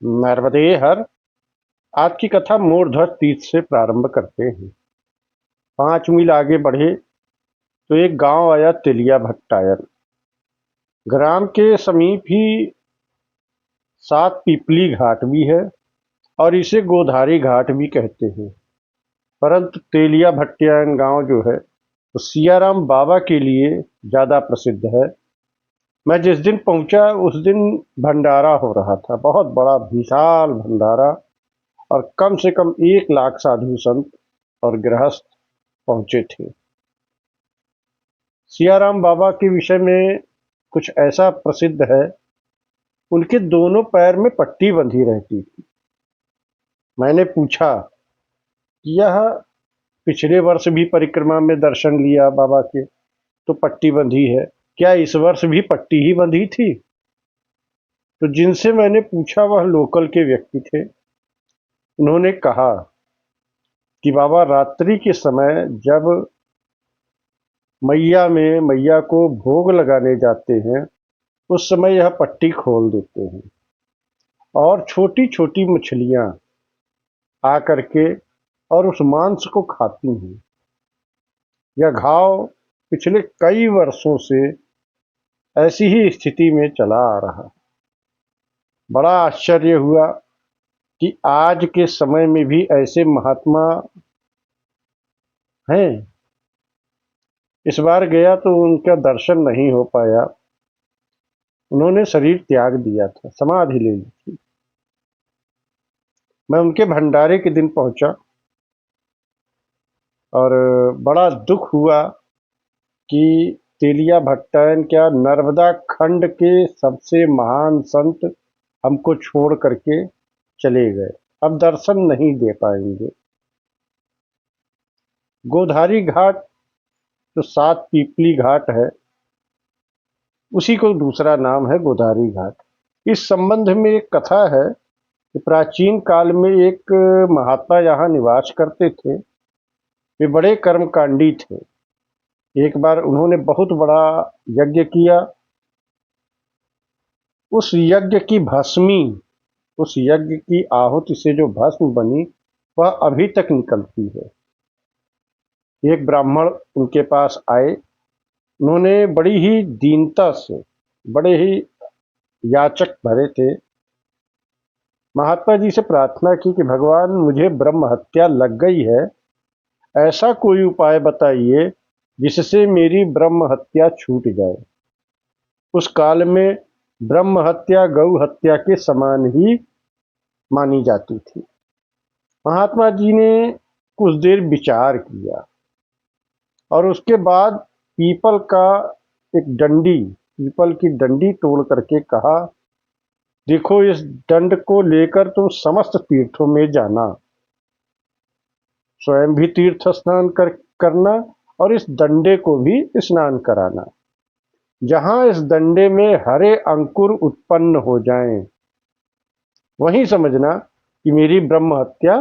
नर्मदे हर। आज की कथा मूर्धज तीर्थ से प्रारंभ करते हैं। 5 मील आगे बढ़े तो एक गांव आया, तेलिया भट्टायन। ग्राम के समीप ही 7 पीपली घाट भी है और इसे गोधारी घाट भी कहते हैं। परंतु तेलिया भट्टायन गांव जो है वो सियाराम बाबा के लिए ज्यादा प्रसिद्ध है। मैं जिस दिन पहुंचा उस दिन भंडारा हो रहा था, बहुत बड़ा विशाल भंडारा, और कम से कम 1 लाख साधु संत और गृहस्थ पहुंचे थे। सियाराम बाबा के विषय में कुछ ऐसा प्रसिद्ध है, उनके दोनों पैर में पट्टी बंधी रहती थी। मैंने पूछा कि यह पिछले वर्ष भी परिक्रमा में दर्शन लिया बाबा के तो पट्टी बंधी है, क्या इस वर्ष भी पट्टी ही बंधी थी? तो जिनसे मैंने पूछा वह लोकल के व्यक्ति थे। उन्होंने कहा कि बाबा रात्रि के समय जब मैया को भोग लगाने जाते हैं उस समय यह पट्टी खोल देते हैं और छोटी छोटी मछलियां आकर के और उस मांस को खाती हैं। यह घाव पिछले कई वर्षों से ऐसी ही स्थिति में चला आ रहा। बड़ा आश्चर्य हुआ कि आज के समय में भी ऐसे महात्मा हैं। इस बार गया तो उनका दर्शन नहीं हो पाया, उन्होंने शरीर त्याग दिया था, समाधि ले ली थी। मैं उनके भंडारे के दिन पहुंचा और बड़ा दुख हुआ कि तेलिया भट्टायन क्या, नर्मदा खंड के सबसे महान संत हमको छोड़ करके चले गए, अब दर्शन नहीं दे पाएंगे। गोधारी घाट जो 7 पीपली घाट है, उसी को दूसरा नाम है गोधारी घाट। इस संबंध में एक कथा है कि प्राचीन काल में एक महात्मा यहाँ निवास करते थे। वे बड़े कर्मकांडी थे। एक बार उन्होंने बहुत बड़ा यज्ञ किया। उस यज्ञ की भस्मी, उस यज्ञ की आहुति से जो भस्म बनी वह अभी तक निकलती है। एक ब्राह्मण उनके पास आए। उन्होंने बड़ी ही दीनता से, बड़े ही याचक भरे थे, महात्मा जी से प्रार्थना की कि भगवान मुझे ब्रह्म हत्या लग गई है, ऐसा कोई उपाय बताइए जिससे मेरी ब्रह्म हत्या छूट जाए। उस काल में ब्रह्म हत्या गौ हत्या के समान ही मानी जाती थी। महात्मा जी ने कुछ देर विचार किया और उसके बाद पीपल की डंडी तोड़ करके कहा, देखो इस दंड को लेकर तुम समस्त तीर्थों में जाना, स्वयं भी तीर्थ स्नान करना और इस दंडे को भी स्नान कराना। जहां इस दंडे में हरे अंकुर उत्पन्न हो जाएं, वहीं समझना कि मेरी ब्रह्म हत्या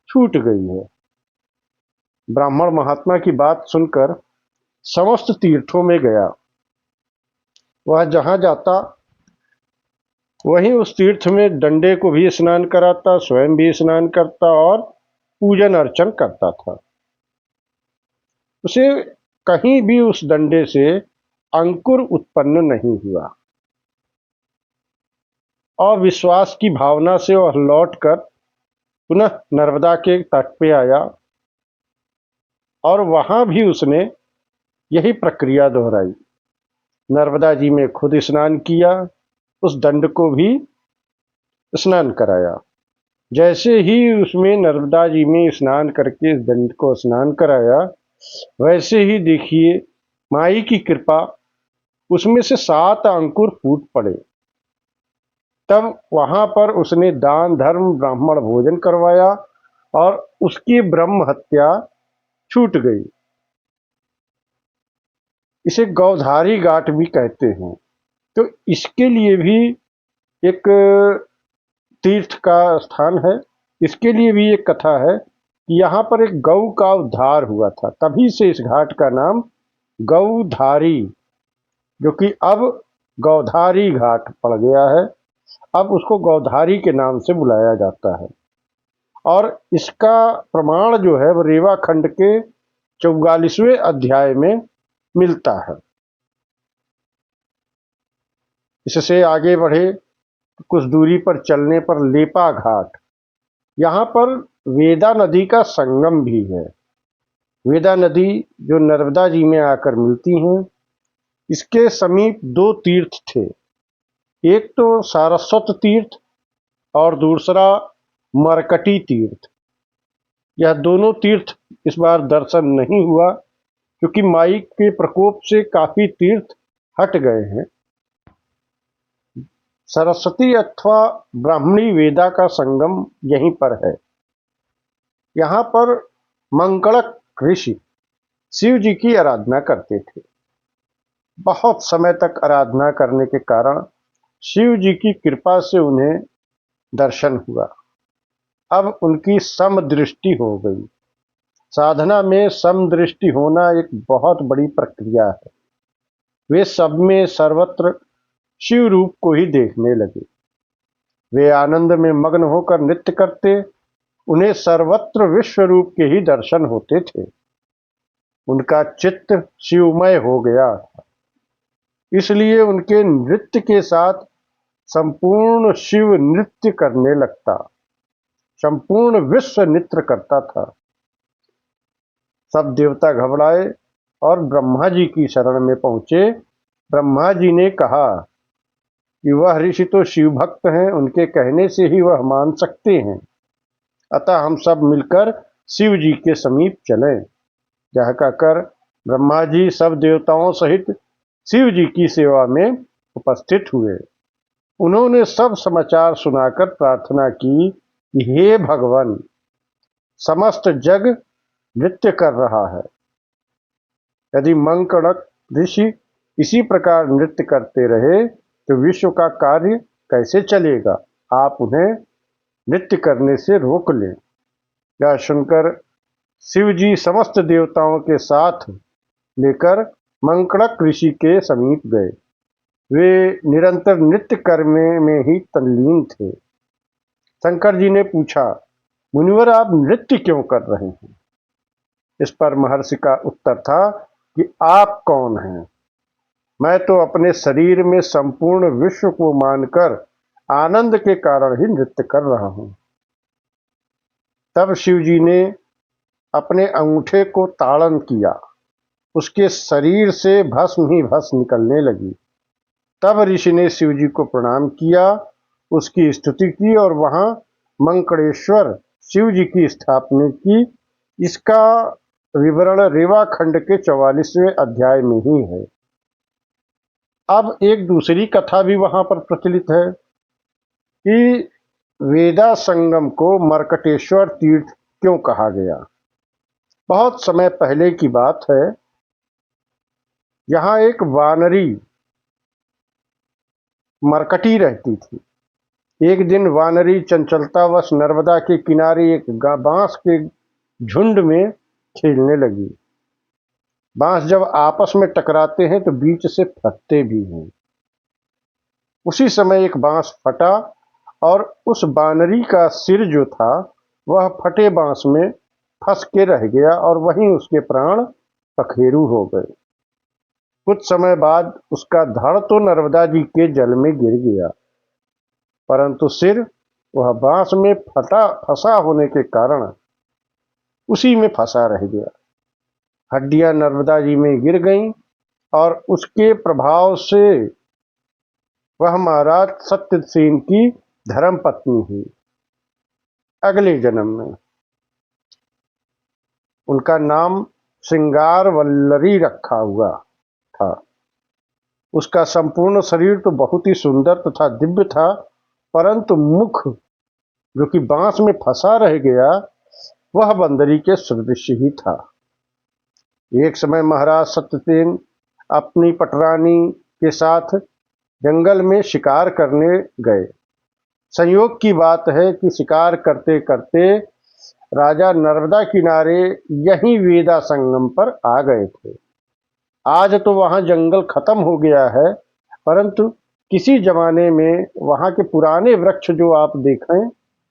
छूट गई है। ब्राह्मण महात्मा की बात सुनकर समस्त तीर्थों में गया। वह जहां जाता वहीं उस तीर्थ में डंडे को भी स्नान कराता, स्वयं भी स्नान करता और पूजन अर्चन करता था। उसे कहीं भी उस डंडे से अंकुर उत्पन्न नहीं हुआ। अविश्वास की भावना से वह लौटकर पुनः नर्मदा के तट पे आया और वहां भी उसने यही प्रक्रिया दोहराई। नर्मदा जी में खुद स्नान किया, उस दंड को भी स्नान कराया। जैसे ही उसमें नर्मदा जी में स्नान करके इस दंड को स्नान कराया, वैसे ही देखिए माई की कृपा, उसमें से 7 अंकुर फूट पड़े। तब वहां पर उसने दान धर्म ब्राह्मण भोजन करवाया और उसकी ब्रह्म हत्या छूट गई। इसे गौधारी घाट भी कहते हैं। तो इसके लिए भी एक तीर्थ का स्थान है। इसके लिए भी एक कथा है कि यहाँ पर एक गौ का उद्धार हुआ था, तभी से इस घाट का नाम गौधारी, जो कि अब गौधारी घाट पड़ गया है। अब उसको गौधारी के नाम से बुलाया जाता है। और इसका प्रमाण जो है वो रेवा खंड के 44वें अध्याय में मिलता है। इससे आगे बढ़े कुछ दूरी पर चलने पर लेपा घाट, यहाँ पर वेदा नदी का संगम भी है। वेदा नदी जो नर्मदा जी में आकर मिलती हैं, इसके समीप दो तीर्थ थे, एक तो सारस्वत तीर्थ और दूसरा मरकटी तीर्थ। यह दोनों तीर्थ इस बार दर्शन नहीं हुआ, क्योंकि माई के प्रकोप से काफी तीर्थ हट गए हैं। सरस्वती अथवा ब्राह्मणी वेदा का संगम यहीं पर है। यहाँ पर मंकड़क ऋषि शिव जी की आराधना करते थे। बहुत समय तक आराधना करने के कारण शिव जी की कृपा से उन्हें दर्शन हुआ। अब उनकी समदृष्टि हो गई। साधना में समदृष्टि होना एक बहुत बड़ी प्रक्रिया है। वे सब में सर्वत्र शिव रूप को ही देखने लगे। वे आनंद में मग्न होकर नृत्य करते, उन्हें सर्वत्र विश्व रूप के ही दर्शन होते थे। उनका चित्त शिवमय हो गया, इसलिए उनके नृत्य के साथ संपूर्ण शिव नृत्य करने लगता, संपूर्ण विश्व नृत्य करता था। सब देवता घबराए और ब्रह्मा जी की शरण में पहुंचे। ब्रह्मा जी ने कहा कि वह ऋषि तो शिव भक्त हैं, उनके कहने से ही वह मान सकते हैं, अतः हम सब मिलकर शिव जी के समीप चलें। यह कहकर ब्रह्मा जी सब देवताओं सहित शिव जी की सेवा में उपस्थित हुए। उन्होंने सब समाचार सुनाकर प्रार्थना की कि हे भगवान, समस्त जग नृत्य कर रहा है। यदि मंकड़क ऋषि इसी प्रकार नृत्य करते रहे तो विश्व का कार्य कैसे चलेगा? आप उन्हें नृत्य करने से रोक लें। यह सुनकर शिव जी समस्त देवताओं के साथ लेकर मंकड़क ऋषि के समीप गए। वे निरंतर नृत्य करने में ही तल्लीन थे। शंकर जी ने पूछा, मुनिवर आप नृत्य क्यों कर रहे हैं? इस पर महर्षि का उत्तर था कि आप कौन हैं? मैं तो अपने शरीर में संपूर्ण विश्व को मानकर आनंद के कारण ही नृत्य कर रहा हूं। तब शिव जी ने अपने अंगूठे को ताड़न किया, उसके शरीर से भस्म ही भस्म निकलने लगी। तब ऋषि ने शिव जी को प्रणाम किया, उसकी स्तुति की और वहां मंकड़ेश्वर शिव जी की स्थापना की। इसका विवरण रेवा खंड के 44वें अध्याय में ही है। अब एक दूसरी कथा भी वहां पर प्रचलित है कि वेदा संगम को मरकटेश्वर तीर्थ क्यों कहा गया। बहुत समय पहले की बात है। यहाँ एक वानरी मरकटी रहती थी। एक दिन वानरी चंचलतावश नर्मदा के किनारे एक बांस के झुंड में खेलने लगी। बांस जब आपस में टकराते हैं तो बीच से फटते भी हैं। उसी समय एक बांस फटा और उस वानरी का सिर जो था वह फटे बांस में फंस के रह गया और वहीं उसके प्राण पखेरु हो गए। कुछ समय बाद उसका धड़ तो नर्मदा जी के जल में गिर गया, परंतु सिर वह बांस में फंसा होने के कारण उसी में फंसा रह गया। हड्डियां नर्मदा जी में गिर गईं और उसके प्रभाव से वह महाराज सत्यसेन की धर्म पत्नी हुई। अगले जन्म में उनका नाम श्रृंगार वल्लरी रखा हुआ था। उसका संपूर्ण शरीर तो बहुत ही सुंदर तथा दिव्य था, परंतु मुख जो कि बांस में फंसा रह गया वह बंदरी के सदृश ही था। एक समय महाराज सत्यसेन अपनी पटरानी के साथ जंगल में शिकार करने गए। संयोग की बात है कि शिकार करते करते राजा नर्मदा किनारे यहीं वेदा संगम पर आ गए थे। आज तो वहां जंगल खत्म हो गया है, परंतु किसी जमाने में वहाँ के पुराने वृक्ष जो आप देखें,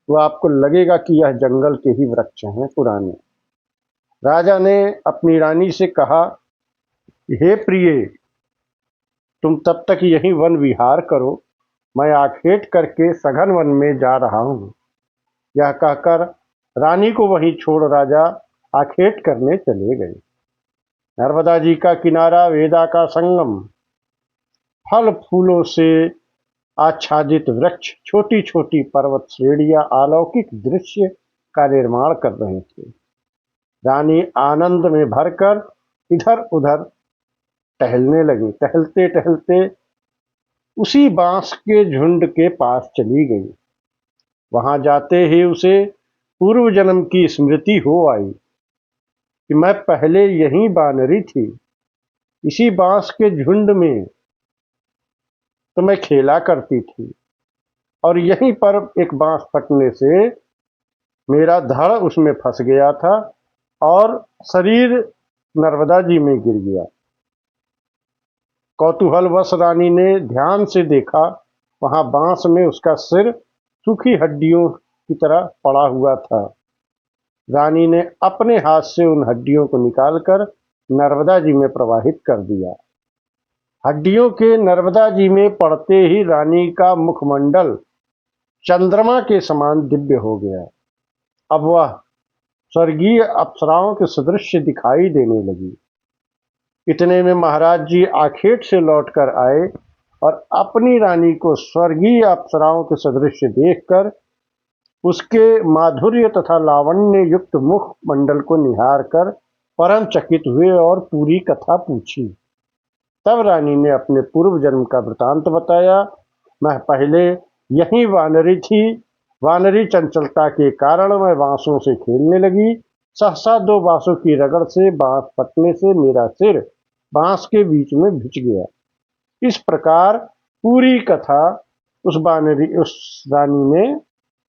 वो आपको लगेगा कि यह जंगल के ही वृक्ष हैं पुराने। राजा ने अपनी रानी से कहा, हे प्रिय, तुम तब तक यहीं वन विहार करो, मैं आखेट करके सघन वन में जा रहा हूँ। यह कहकर रानी को वहीं छोड़ राजा आखेट करने चले गए। नर्मदा जी का किनारा, वेदा का संगम, फल फूलों से आच्छादित वृक्ष, छोटी छोटी पर्वत श्रेणियां अलौकिक दृश्य का निर्माण कर रहे थे। रानी आनंद में भरकर इधर उधर टहलने लगी। टहलते टहलते उसी बांस के झुंड के पास चली गई। वहां जाते ही उसे पूर्व जन्म की स्मृति हो आई कि मैं पहले यहीं बानरी थी, इसी बांस के झुंड में तो मैं खेला करती थी, और यहीं पर एक बांस फटने से मेरा धड़ उसमें फंस गया था और शरीर नर्मदा जी में गिर गया। कौतूहलवश रानी ने ध्यान से देखा, वहां बांस में उसका सिर सूखी हड्डियों की तरह पड़ा हुआ था। रानी ने अपने हाथ से उन हड्डियों को निकालकर नर्मदा जी में प्रवाहित कर दिया। हड्डियों के नर्मदा जी में पड़ते ही रानी का मुखमंडल चंद्रमा के समान दिव्य हो गया। अब वह स्वर्गीय अप्सराओं के सदृश दिखाई देने लगी। इतने में महाराज जी आखेट से लौटकर आए और अपनी रानी को स्वर्गीय अप्सराओं के सदृश देखकर उसके माधुर्य तथा लावण्य युक्त मुख मंडल को निहार कर परम चकित हुए और पूरी कथा पूछी। तब रानी ने अपने पूर्व जन्म का वृतांत बताया। मैं पहले यही वानरी थी, वानरी चंचलता के कारण मैं बांसों से खेलने लगी। सहसा दो बांसों की रगड़ से बांस फटने से मेरा सिर बांस के बीच में भिज गया। इस प्रकार पूरी कथा उस रानी ने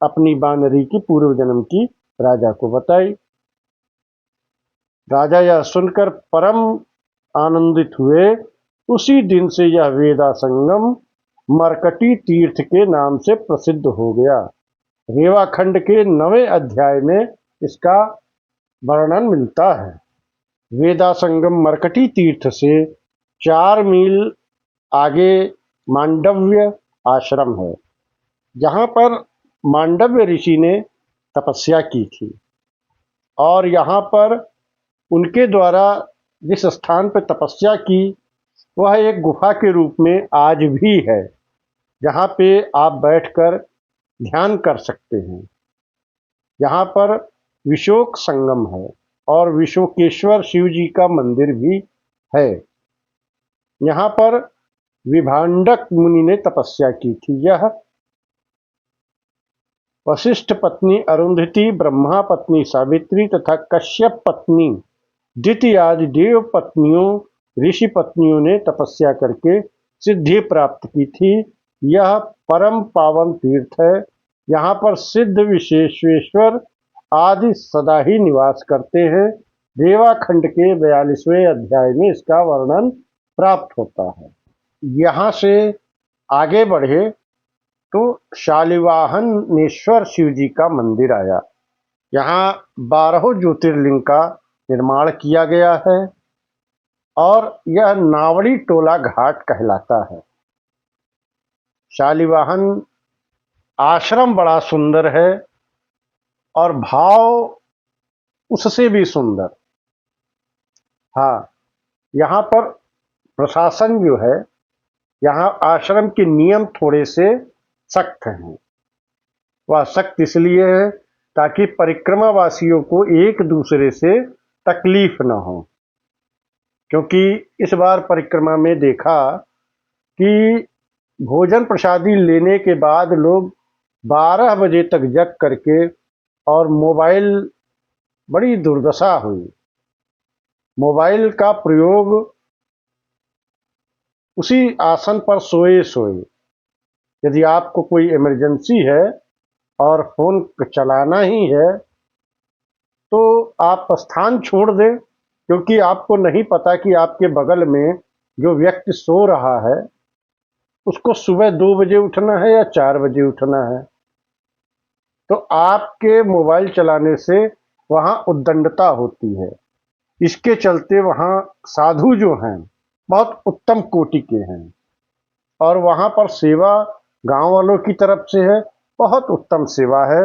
अपनी बानरी की पूर्व जन्म की राजा को बताई। राजा यह सुनकर परम आनंदित हुए। उसी दिन से यह वेदा संगम मरकटी तीर्थ के नाम से प्रसिद्ध हो गया। रेवाखंड के 9वें अध्याय में इसका वर्णन मिलता है। वेदा संगम मरकटी तीर्थ से 4 मील आगे मांडव्य आश्रम है, जहाँ पर मांडव्य ऋषि ने तपस्या की थी, और यहाँ पर उनके द्वारा जिस स्थान पर तपस्या की वह एक गुफा के रूप में आज भी है, जहाँ पे आप बैठकर ध्यान कर सकते हैं। यहाँ पर विशोक संगम है और विशोकेश्वर शिव जी का मंदिर भी है। यहाँ पर विभांडक मुनि ने तपस्या की थी। यह वशिष्ठ पत्नी अरुंधति, ब्रह्मा पत्नी सावित्री तथा कश्यप पत्नी दिति आदि देव पत्नियों, ऋषि पत्नियों ने तपस्या करके सिद्धि प्राप्त की थी। यह परम पावन तीर्थ है। यहाँ पर सिद्ध विशेषेश्वर आदि सदा ही निवास करते हैं। रेवाखंड के 42वें अध्याय में इसका वर्णन प्राप्त होता है। यहाँ से आगे बढ़े तो शालिवाहनेश्वर शिव जी का मंदिर आया। यहाँ 12 ज्योतिर्लिंग का निर्माण किया गया है और यह नावड़ी टोला घाट कहलाता है। शालिवाहन आश्रम बड़ा सुंदर है और भाव उससे भी सुंदर। हाँ, यहाँ पर प्रशासन जो है, यहाँ आश्रम के नियम थोड़े से सख्त हैं। वह सख्त इसलिए है ताकि परिक्रमा वासियों को एक दूसरे से तकलीफ न हो, क्योंकि इस बार परिक्रमा में देखा कि भोजन प्रसादी लेने के बाद लोग 12 बजे तक जग करके, और मोबाइल, बड़ी दुर्दशा हुई। मोबाइल का प्रयोग उसी आसन पर सोए सोए, यदि आपको कोई इमरजेंसी है और फोन चलाना ही है तो आप स्थान छोड़ दें, क्योंकि आपको नहीं पता कि आपके बगल में जो व्यक्ति सो रहा है उसको सुबह 2 बजे उठना है या 4 बजे उठना है। तो आपके मोबाइल चलाने से वहाँ उद्दंडता होती है। इसके चलते वहाँ साधु जो हैं बहुत उत्तम कोटि के हैं और वहाँ पर सेवा गांव वालों की तरफ से है, बहुत उत्तम सेवा है।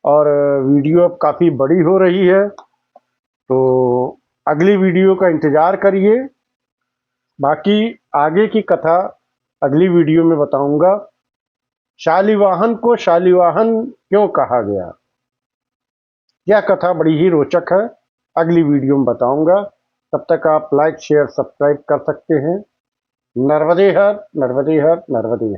और वीडियो अब काफ़ी बड़ी हो रही है, तो अगली वीडियो का इंतज़ार करिए। बाकी आगे की कथा अगली वीडियो में बताऊंगा। शालिवाहन को शालिवाहन क्यों कहा गया, यह कथा बड़ी ही रोचक है, अगली वीडियो में बताऊंगा। तब तक आप लाइक शेयर सब्सक्राइब कर सकते हैं। नर्मदे हर, नर्मदे हर, नर्मदे हर।